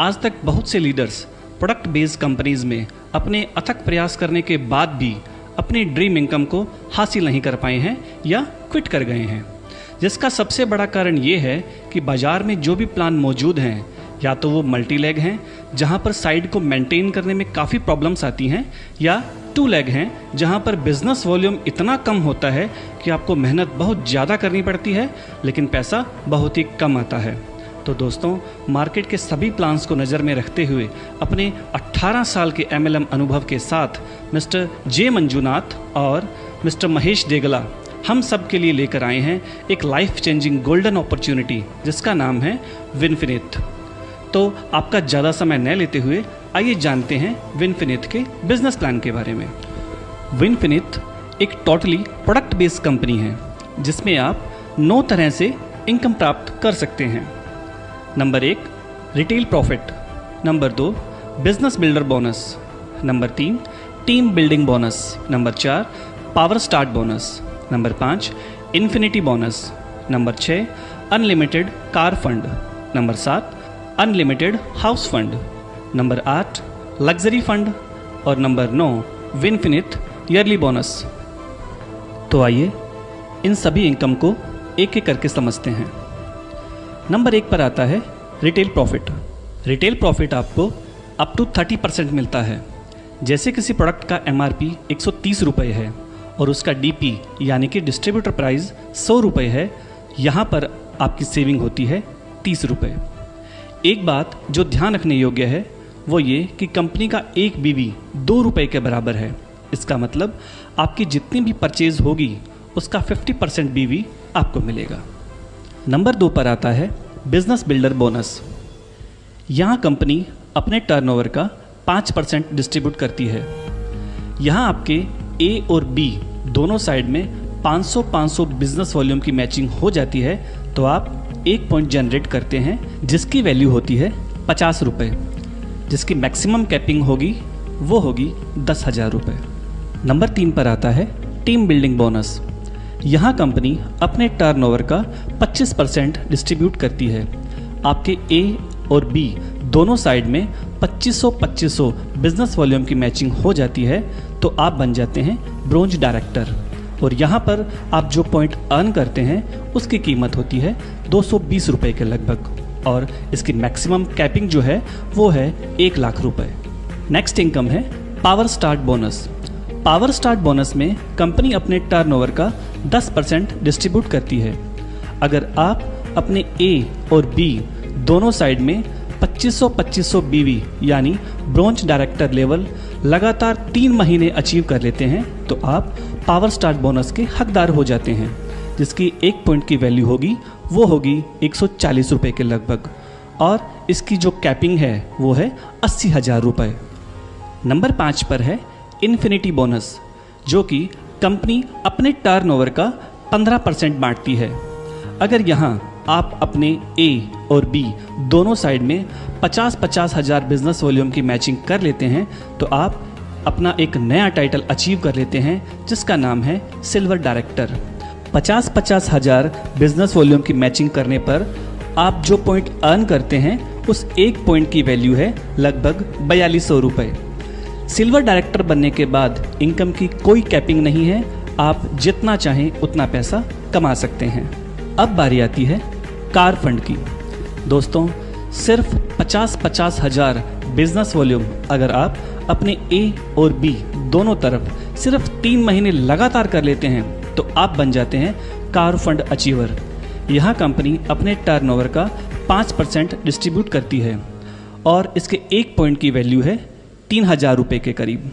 आज तक बहुत से लीडर्स प्रोडक्ट बेस्ड कंपनीज में अपने अथक प्रयास करने के बाद भी अपनी ड्रीम इनकम को हासिल नहीं कर पाए हैं या क्विट कर गए हैं, जिसका सबसे बड़ा कारण ये है कि बाज़ार में जो भी प्लान मौजूद हैं या तो वो मल्टी लेग हैं जहाँ पर साइड को मेंटेन करने में काफ़ी प्रॉब्लम्स आती हैं, या टू लेग हैं जहाँ पर बिजनेस वॉल्यूम इतना कम होता है कि आपको मेहनत बहुत ज़्यादा करनी पड़ती है लेकिन पैसा बहुत ही कम आता है। तो दोस्तों, मार्केट के सभी प्लान्स को नज़र में रखते हुए अपने 18 साल के MLM अनुभव के साथ मिस्टर जे मंजुनाथ और मिस्टर महेश देगला हम सब के लिए लेकर आए हैं एक लाइफ चेंजिंग गोल्डन अपॉर्चुनिटी जिसका नाम है विनफिनिथ। तो आपका ज़्यादा समय न लेते हुए आइए जानते हैं विनफिनिथ के बिजनेस प्लान के बारे में। विनफिनिथ एक टोटली प्रोडक्ट बेस्ड कंपनी है जिसमें आप 9 तरह से इनकम प्राप्त कर सकते हैं। Number 1, retail profit. Number 2, business builder bonus. Number 3, team building bonus. Number 4, power start bonus. Number 5, infinity bonus. Number 6, unlimited car fund. Number 7, unlimited house fund. Number 8, luxury fund. और नंबर 9, विनफिनिथ ईयरली बोनस। तो आइए इन सभी income को एक एक करके समझते हैं। नंबर 1 पर आता है रिटेल प्रॉफिट। रिटेल प्रॉफिट आपको अप टू 30% मिलता है। जैसे किसी प्रोडक्ट का MRP 130 रुपये है और उसका DP यानी कि डिस्ट्रीब्यूटर प्राइस 100 रुपये है, यहाँ पर आपकी सेविंग होती है 30 रुपये। एक बात जो ध्यान रखने योग्य है वो ये कि कंपनी का एक BV 2 रुपये के बराबर है। इसका मतलब आपकी जितनी भी परचेज होगी उसका 50% BV आपको मिलेगा। नंबर 2 पर आता है बिजनेस बिल्डर बोनस। यहाँ कंपनी अपने टर्नओवर का 5% डिस्ट्रीब्यूट करती है। यहाँ आपके A और B दोनों साइड में 500-500 बिजनेस वॉल्यूम की मैचिंग हो जाती है तो आप एक पॉइंट जनरेट करते हैं जिसकी वैल्यू होती है 50 रुपये, जिसकी मैक्सिमम कैपिंग होगी वो होगी 10,000 रुपये। नंबर 3 पर आता है टीम बिल्डिंग बोनस। यहाँ कंपनी अपने टर्नओवर का 25% डिस्ट्रीब्यूट करती है। आपके A और B दोनों साइड में 2500-2500 बिजनेस वॉल्यूम की मैचिंग हो जाती है तो आप बन जाते हैं ब्रोंज डायरेक्टर। और यहाँ पर आप जो पॉइंट अर्न करते हैं उसकी कीमत होती है 220 रुपये के लगभग, और इसकी मैक्सिमम कैपिंग जो है वो है 1 लाख रुपये। नेक्स्ट इनकम है power start bonus. Power start bonus में कंपनी अपने टर्नओवर का 10% डिस्ट्रीब्यूट करती है। अगर आप अपने A और B दोनों साइड में 2500-2500 BV यानी ब्रोंज डायरेक्टर लेवल लगातार 3 महीने अचीव कर लेते हैं तो आप पावर स्टार्ट बोनस के हकदार हो जाते हैं, जिसकी 1 पॉइंट की वैल्यू होगी वो होगी 140 रुपये के लगभग, और इसकी जो कैपिंग है वो है 80,000 रुपये। नंबर 5 पर है इन्फिनिटी बोनस, जो कि कंपनी अपने टर्नओवर का 15% बांटती है। अगर यहाँ आप अपने A और B दोनों साइड में 50-50 हज़ार बिजनेस वॉल्यूम की मैचिंग कर लेते हैं तो आप अपना एक नया टाइटल अचीव कर लेते हैं जिसका नाम है सिल्वर डायरेक्टर। 50-50 हज़ार बिजनेस वॉल्यूम की मैचिंग करने पर आप जो पॉइंट अर्न करते हैं उस 1 पॉइंट की वैल्यू है लगभग 4200 रुपये। सिल्वर डायरेक्टर बनने के बाद इनकम की कोई कैपिंग नहीं है, आप जितना चाहें उतना पैसा कमा सकते हैं। अब बारी आती है कार फंड की। दोस्तों, सिर्फ 50-50 हज़ार बिजनेस वॉल्यूम अगर आप अपने A और B दोनों तरफ सिर्फ 3 महीने लगातार कर लेते हैं तो आप बन जाते हैं कार फंड अचीवर। यहाँ कंपनी अपने टर्नओवर का 5% डिस्ट्रीब्यूट करती है और इसके 1 पॉइंट की वैल्यू है 3,000 रुपये के करीब।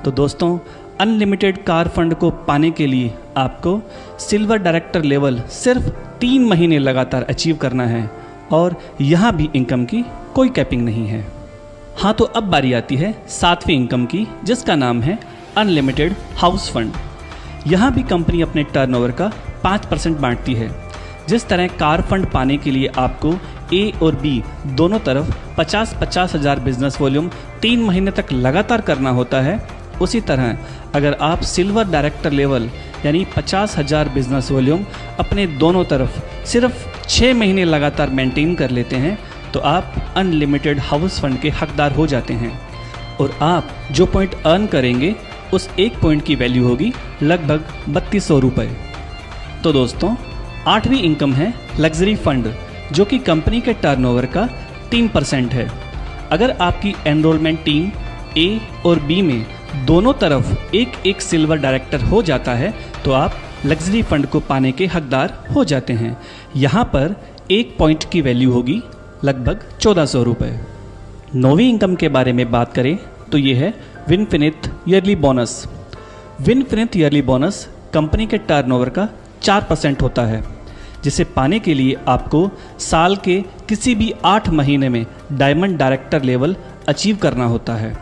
तो दोस्तों, अनलिमिटेड कार फंड को पाने के लिए आपको सिल्वर डायरेक्टर लेवल सिर्फ 3 महीने लगातार अचीव करना है और यहाँ भी इनकम की कोई कैपिंग नहीं है। हाँ, तो अब बारी आती है 7वीं इनकम की, जिसका नाम है अनलिमिटेड हाउस फंड। यहाँ भी कंपनी अपने टर्नओवर का 5% बांटती है। जिस तरह कार फंड पाने के लिए आपको A और B दोनों तरफ 50-50 हज़ार बिजनेस वॉल्यूम 3 महीने तक लगातार करना होता है, उसी तरह अगर आप सिल्वर डायरेक्टर लेवल यानी 50,000 बिजनेस वॉल्यूम अपने दोनों तरफ सिर्फ 6 महीने लगातार मेंटेन कर लेते हैं तो आप अनलिमिटेड हाउस फंड के हकदार हो जाते हैं और आप जो पॉइंट अर्न करेंगे उस एक पॉइंट की वैल्यू होगी लगभग 3200 रुपये। तो दोस्तों, 8वीं इनकम है लग्जरी फंड, जो कि कंपनी के टर्नओवर का 3% है। अगर आपकी एनरोलमेंट टीम ए और बी में दोनों तरफ एक एक सिल्वर डायरेक्टर हो जाता है तो आप लग्जरी फंड को पाने के हकदार हो जाते हैं। यहाँ पर एक पॉइंट की वैल्यू होगी लगभग 1400 रुपये। 9वीं इनकम के बारे में बात करें तो ये है विनफिनिथ ईयरली बोनस। विनफिनिथ ईयरली बोनस कंपनी के टर्नओवर का 4% होता है, जिसे पाने के लिए आपको साल के किसी भी 8 महीने में डायमंड डायरेक्टर लेवल अचीव करना होता है।